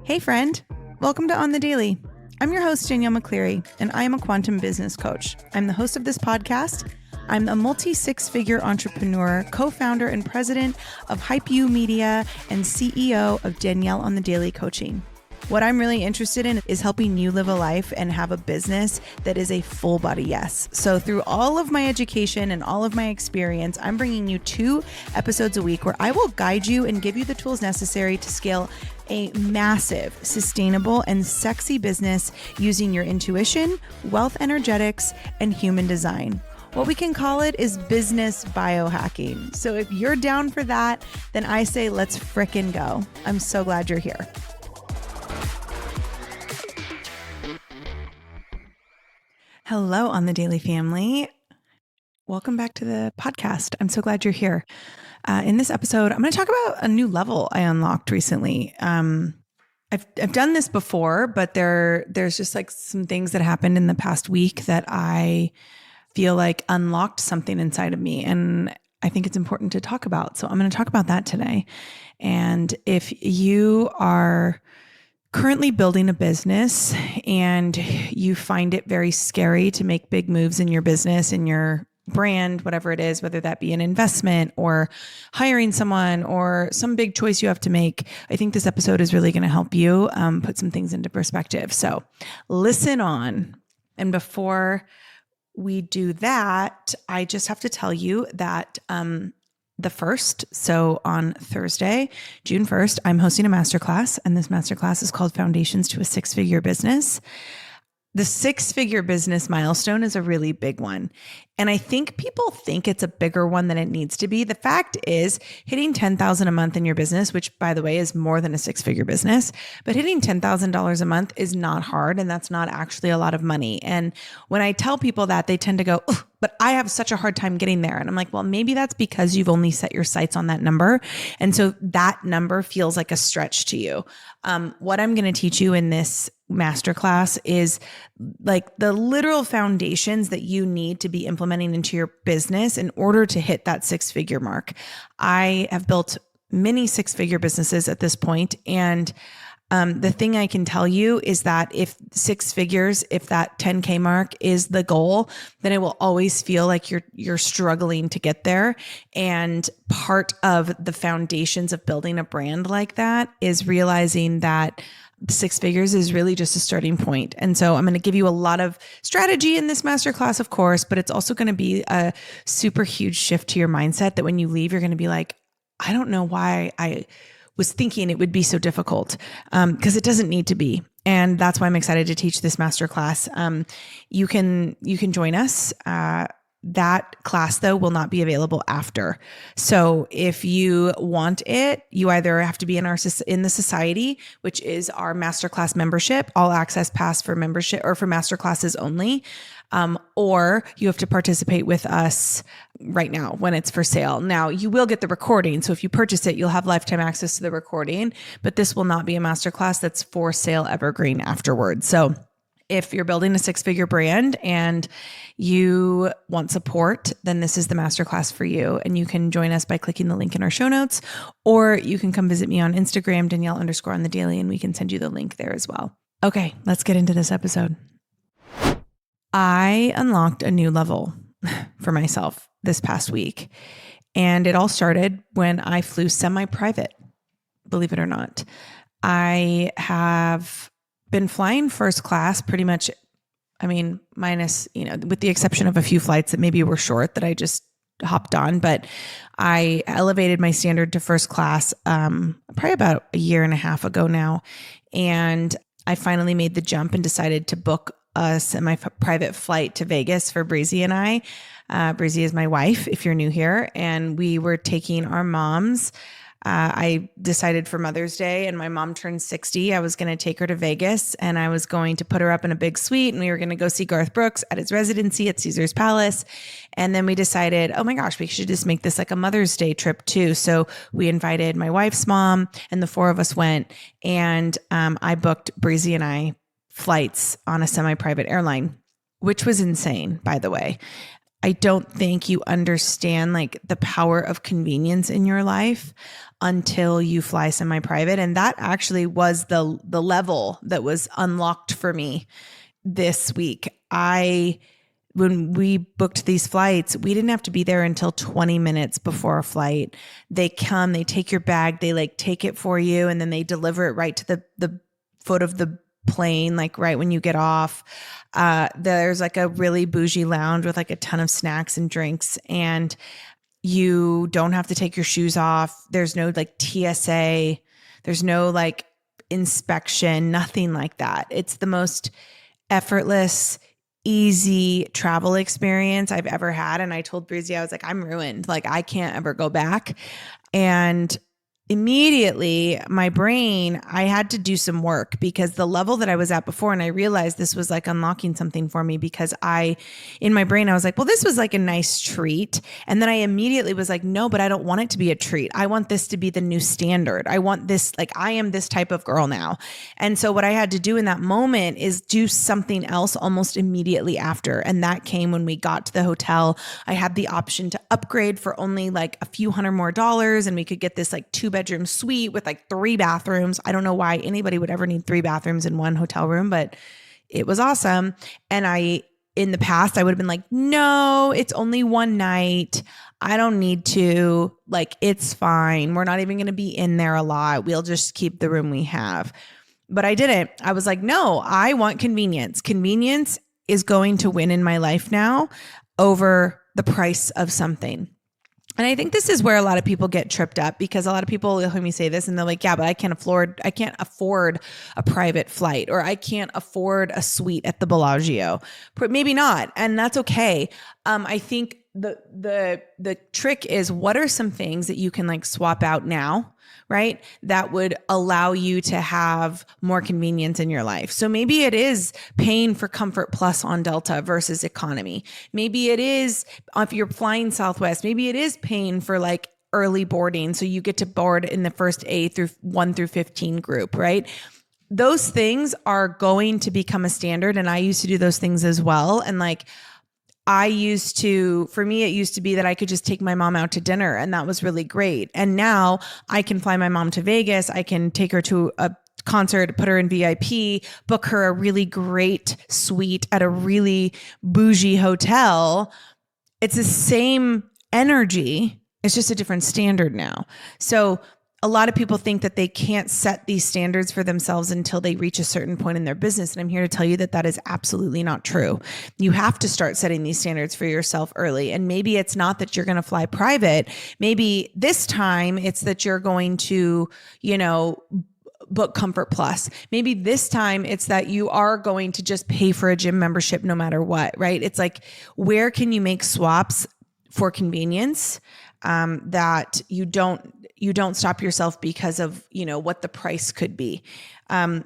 Hey friend, welcome to On the Daily. I'm your host, Danielle McCleary, and I am a quantum business coach. I'm the host of this podcast. I'm a multi-six-figure entrepreneur, co-founder and president of Hype You Media, and CEO of Danielle on the Daily Coaching. What I'm really interested in is helping you live a life and have a business that is a full body yes. So through all of my education and all of my experience, I'm bringing you 2 episodes a week where I will guide you and give you the tools necessary to scale a massive, sustainable, and sexy business using your intuition, wealth energetics, and human design. What we can call it is business biohacking. So if you're down for that, then I say let's frickin' go. I'm so glad you're here. Hello, On the Daily family. Welcome back to the podcast. I'm so glad you're here. In this episode, I'm going to talk about a new level I unlocked recently. I've done this before, but there's just like some things that happened in the past week that I feel like unlocked something inside of me, and I think it's important to talk about. So I'm going to talk about that today. And if you are currently building a business and you find it very scary to make big moves in your business, in your brand, whatever it is, whether that be an investment or hiring someone or some big choice you have to make, I think this episode is really going to help you put some things into perspective. So listen on. And before we do that, I just have to tell you that the 1st, so on Thursday, June 1st, I'm hosting a masterclass, and this masterclass is called Foundations to a Six-Figure Business. The 6-figure business milestone is a really big one. And I think people think it's a bigger one than it needs to be. The fact is hitting $10,000 a month in your business, which by the way is more than a 6-figure business, but hitting $10,000 a month is not hard. And that's not actually a lot of money. And when I tell people that, they tend to go, but I have such a hard time getting there. And I'm like, well, maybe that's because you've only set your sights on that number. And so that number feels like a stretch to you. What I'm going to teach you in this masterclass is like the literal foundations that you need to be implementing into your business in order to hit that 6-figure mark. I have built many 6-figure businesses at this point, and the thing I can tell you is that if 6 figures, if that 10K mark is the goal, then it will always feel like you're struggling to get there. And part of the foundations of building a brand like that is realizing that 6 figures is really just a starting point. And so I'm going to give you a lot of strategy in this masterclass, of course, but it's also going to be a super huge shift to your mindset that when you leave, you're going to be like, I don't know why I was thinking it would be so difficult, because it doesn't need to be. And that's why I'm excited to teach this masterclass. You can join us. That class, though, will not be available after. So if you want it, you either have to be in the society, which is our masterclass membership, all access pass for membership or for masterclasses only, or you have to participate with us right now when it's for sale. Now, you will get the recording. So if you purchase it, you'll have lifetime access to the recording, but this will not be a masterclass that's for sale evergreen afterwards. So if you're building a 6-figure brand and you want support, then this is the masterclass for you. And you can join us by clicking the link in our show notes, or you can come visit me on Instagram, Danielle_on_the_daily, and we can send you the link there as well. Okay, let's get into this episode. I unlocked a new level for myself this past week, and it all started when I flew semi-private, believe it or not. I have been flying first class pretty much, minus, with the exception of a few flights that maybe were short that I just hopped on, but I elevated my standard to first class probably about a year and a half ago now. And I finally made the jump and decided to book a semi-private flight to Vegas for Breezy and I. Breezy is my wife, if you're new here, and we were taking our moms. I decided for Mother's Day, and my mom turned 60. I was going to take her to Vegas, and I was going to put her up in a big suite, and we were going to go see Garth Brooks at his residency at Caesar's Palace. And then we decided, oh my gosh, we should just make this like a Mother's Day trip too. So we invited my wife's mom, and the 4 of us went, and I booked Breezy and I flights on a semi-private airline, which was insane, by the way. I don't think you understand like the power of convenience in your life until you fly semi-private. And that actually was the level that was unlocked for me this week. When we booked these flights, we didn't have to be there until 20 minutes before a flight. They come, they take your bag, they like take it for you, and then they deliver it right to the foot of the plane, like right when you get off. There's like a really bougie lounge with like a ton of snacks and drinks, and you don't have to take your shoes off. There's no like TSA. There's no like inspection, nothing like that. It's the most effortless, easy travel experience I've ever had. And I told Breezy, I was like, I'm ruined. Like I can't ever go back. And immediately my brain, I had to do some work because the level that I was at before, and I realized this was like unlocking something for me because in my brain, I was like, well, this was like a nice treat. And then I immediately was like, no, but I don't want it to be a treat. I want this to be the new standard. I want this, like, I am this type of girl now. And so what I had to do in that moment is do something else almost immediately after. And that came when we got to the hotel. I had the option to upgrade for only like a few $100 more, and we could get this like 2-bedroom suite with like 3 bathrooms. I don't know why anybody would ever need 3 bathrooms in one hotel room, but it was awesome. And in the past, I would have been like, no, it's only one night. I don't need to, like, it's fine. We're not even going to be in there a lot. We'll just keep the room we have. But I didn't. I was like, no, I want convenience. Convenience is going to win in my life now over the price of something. And I think this is where a lot of people get tripped up because a lot of people will hear me say this and they're like, yeah, but I can't afford a private flight, or I can't afford a suite at the Bellagio. Maybe not. And that's okay. I think the trick is, what are some things that you can like swap out now, right? That would allow you to have more convenience in your life. So maybe it is paying for Comfort Plus on Delta versus economy. Maybe it is, if you're flying Southwest, maybe it is paying for like early boarding. So you get to board in the first 1 through 15 group, right? Those things are going to become a standard. And I used to do those things as well. And like, for me, it used to be that I could just take my mom out to dinner, and that was really great. And now I can fly my mom to Vegas. I can take her to a concert, put her in VIP, book her a really great suite at a really bougie hotel. It's the same energy. It's just a different standard now. So a lot of people think that they can't set these standards for themselves until they reach a certain point in their business. And I'm here to tell you that that is absolutely not true. You have to start setting these standards for yourself early. And maybe it's not that you're going to fly private. Maybe this time it's that you're going to, book Comfort Plus. Maybe this time it's that you are going to just pay for a gym membership no matter what, right? It's like, where can you make swaps for convenience that you don't stop yourself because of, what the price could be.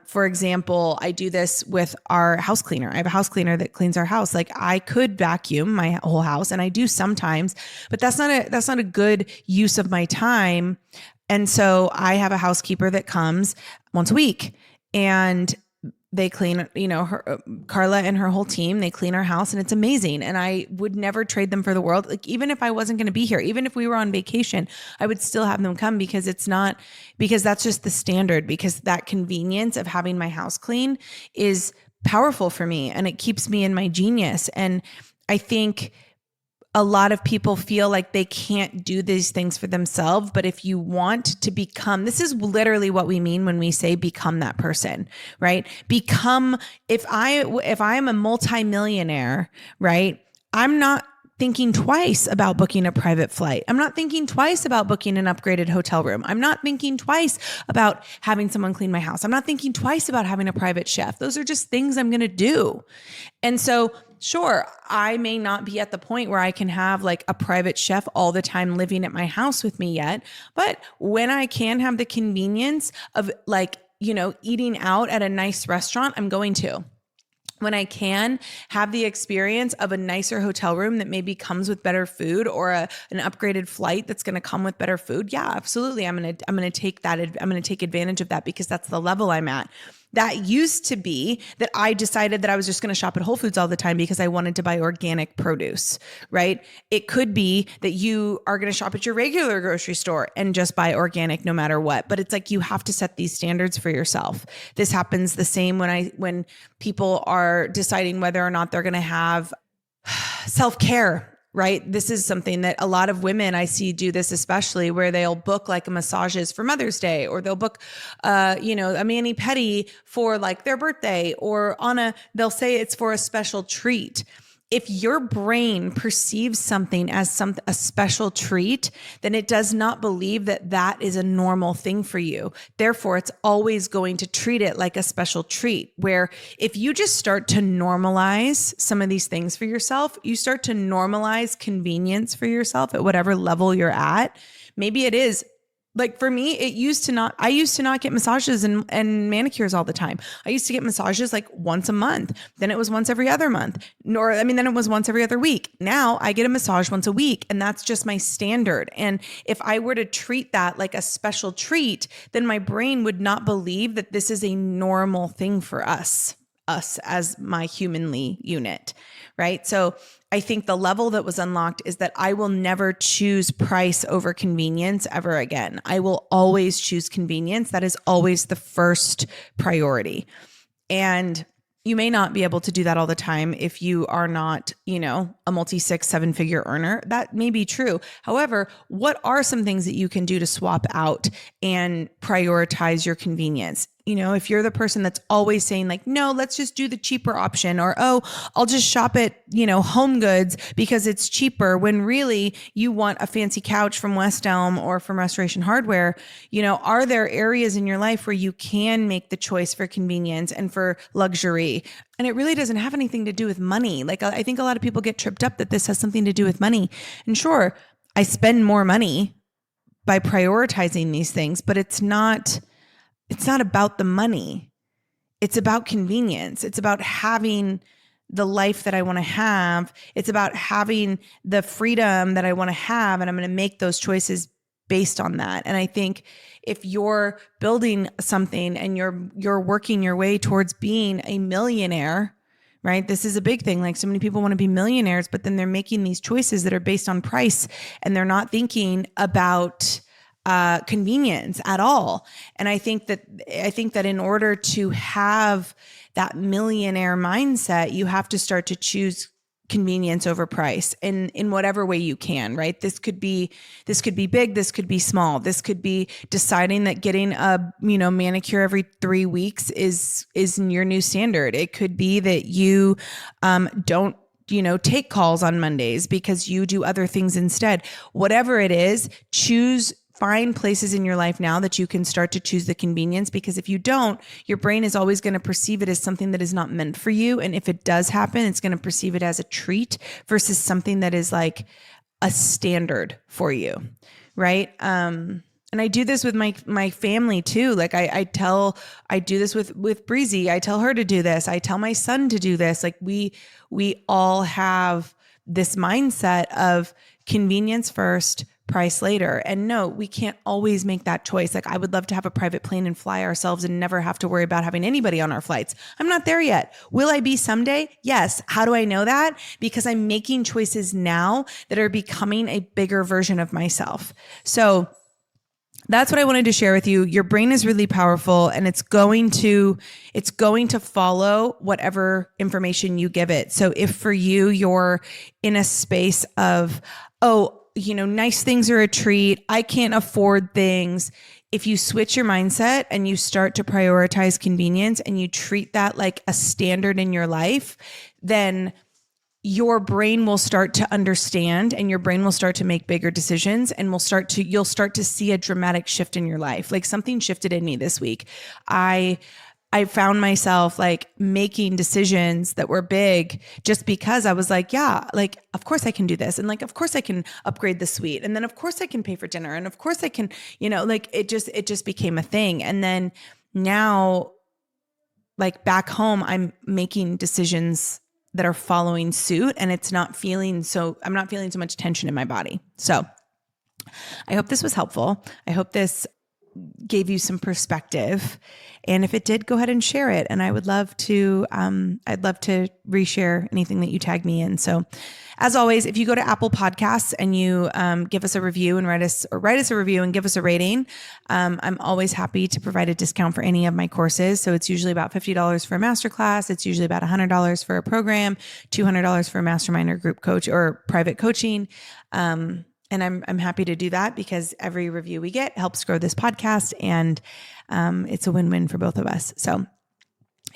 For example, I do this with our house cleaner. I have a house cleaner that cleans our house. Like, I could vacuum my whole house, and I do sometimes, but that's not a good use of my time. And so I have a housekeeper that comes once a week, and they clean, Carla and her whole team, they clean our house, and it's amazing. And I would never trade them for the world. Like, even if I wasn't going to be here, even if we were on vacation, I would still have them come because that's just the standard, because that convenience of having my house clean is powerful for me, and it keeps me in my genius. And I think a lot of people feel like they can't do these things for themselves. But if you want to become, this is literally what we mean when we say become that person, right? If I am a multimillionaire, right? I'm not thinking twice about booking a private flight. I'm not thinking twice about booking an upgraded hotel room. I'm not thinking twice about having someone clean my house. I'm not thinking twice about having a private chef. Those are just things I'm going to do. And so sure, I may not be at the point where I can have like a private chef all the time living at my house with me yet. But when I can have the convenience of eating out at a nice restaurant, I'm going to. When I can have the experience of a nicer hotel room that maybe comes with better food, or an upgraded flight that's going to come with better food. Yeah, absolutely. I'm going to take advantage of that, because that's the level I'm at. That used to be that I decided that I was just going to shop at Whole Foods all the time because I wanted to buy organic produce, right? It could be that you are going to shop at your regular grocery store and just buy organic no matter what. But it's like you have to set these standards for yourself. This happens the same when people are deciding whether or not they're going to have self-care. Right. This is something that a lot of women I see do this, especially where they'll book like massages for Mother's Day, or they'll book, a mani-pedi for like their birthday, or they'll say it's for a special treat. If your brain perceives something as a special treat, then it does not believe that that is a normal thing for you. Therefore, it's always going to treat it like a special treat, where if you just start to normalize some of these things for yourself, you start to normalize convenience for yourself at whatever level you're at. Maybe it is like for me, I used to not get massages and manicures all the time. I used to get massages like once a month. Then it was once every other month. Then it was once every other week. Now I get a massage once a week, and that's just my standard. And if I were to treat that like a special treat, then my brain would not believe that this is a normal thing for us as my humanly unit, right? So I think the level that was unlocked is that I will never choose price over convenience ever again. I will always choose convenience. That is always the first priority. And you may not be able to do that all the time if you are not, a multi-6, 7-figure earner. That may be true. However, what are some things that you can do to swap out and prioritize your convenience? If you're the person that's always saying like, no, let's just do the cheaper option, or, oh, I'll just shop at, Home Goods because it's cheaper, when really you want a fancy couch from West Elm or from Restoration Hardware, are there areas in your life where you can make the choice for convenience and for luxury? And it really doesn't have anything to do with money. Like, I think a lot of people get tripped up that this has something to do with money. And sure, I spend more money by prioritizing these things, but it's not about the money. It's about convenience. It's about having the life that I want to have. It's about having the freedom that I want to have. And I'm going to make those choices based on that. And I think if you're building something and you're working your way towards being a millionaire, right? This is a big thing. Like, so many people want to be millionaires, but then they're making these choices that are based on price, and they're not thinking about convenience at all. And I think that in order to have that millionaire mindset, you have to start to choose convenience over price in whatever way you can, right? This could be big, this could be small. This could be deciding that getting a, manicure every 3 weeks is your new standard. It could be that you don't take calls on Mondays because you do other things instead. Whatever it is, find places in your life now that you can start to choose the convenience, because if you don't, your brain is always going to perceive it as something that is not meant for you. And if it does happen, it's going to perceive it as a treat versus something that is like a standard for you. Right. And I do this with my family too. Like I do this with Breezy. I tell her to do this. I tell my son to do this. Like we all have this mindset of convenience first, price later. And no, we can't always make that choice. Like, I would love to have a private plane and fly ourselves and never have to worry about having anybody on our flights. I'm not there yet. Will I be someday? Yes. How do I know that? Because I'm making choices now that are becoming a bigger version of myself. So that's what I wanted to share with you. Your brain is really powerful, and it's going to follow whatever information you give it. So if for you, you're in a space of, nice things are a treat, I can't afford things. If you switch your mindset and you start to prioritize convenience and you treat that like a standard in your life, then your brain will start to understand, and your brain will start to make bigger decisions, and you'll start to see a dramatic shift in your life. Like, something shifted in me this week. I found myself like making decisions that were big just because I was like, yeah, like, of course I can do this. And like, of course I can upgrade the suite. And then of course I can pay for dinner. And of course I can, like it just became a thing. And then now, like, back home, I'm making decisions that are following suit, and I'm not feeling so much tension in my body. So I hope this was helpful. I hope this gave you some perspective. And if it did, go ahead and share it. And I would love to, I'd love to reshare anything that you tag me in. So as always, if you go to Apple Podcasts and you give us a review and write us a review and give us a rating, I'm always happy to provide a discount for any of my courses. So it's usually about $50 for a masterclass. It's usually about $100 for a program, $200 for a mastermind or group coach or private coaching. And I'm happy to do that because every review we get helps grow this podcast, and it's a win-win for both of us. So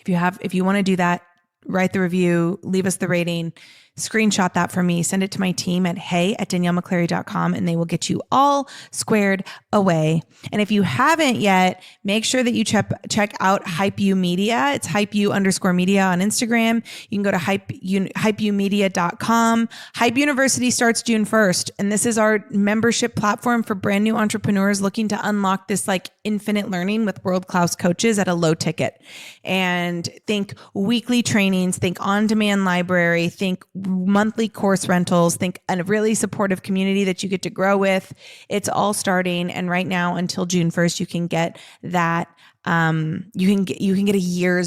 if you want to do that, write the review, leave us the rating, screenshot that for me, send it to my team at hey@daniellemcclary.com, and they will get you all squared away. And if you haven't yet, make sure that you check out Hype You Media. It's hypeu_media on Instagram. You can go to hypeumedia.com. Hype University starts June 1st. And this is our membership platform for brand new entrepreneurs looking to unlock this like infinite learning with world-class coaches at a low ticket. And think weekly trainings, think on-demand library, think monthly course rentals, think a really supportive community that you get to grow with. It's all starting. And right now until June 1st, you can get that. You can get a year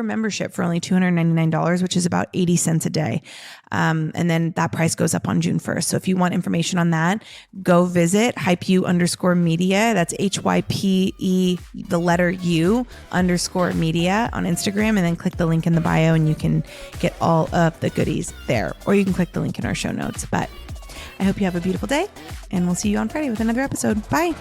membership for only $299, which is about 80 cents a day. And then that price goes up on June 1st. So if you want information on that, go visit hypeu_media. That's HYPE, the letter U_media on Instagram, and then click the link in the bio and you can get all of the goodies there, or you can click the link in our show notes. But I hope you have a beautiful day, and we'll see you on Friday with another episode. Bye.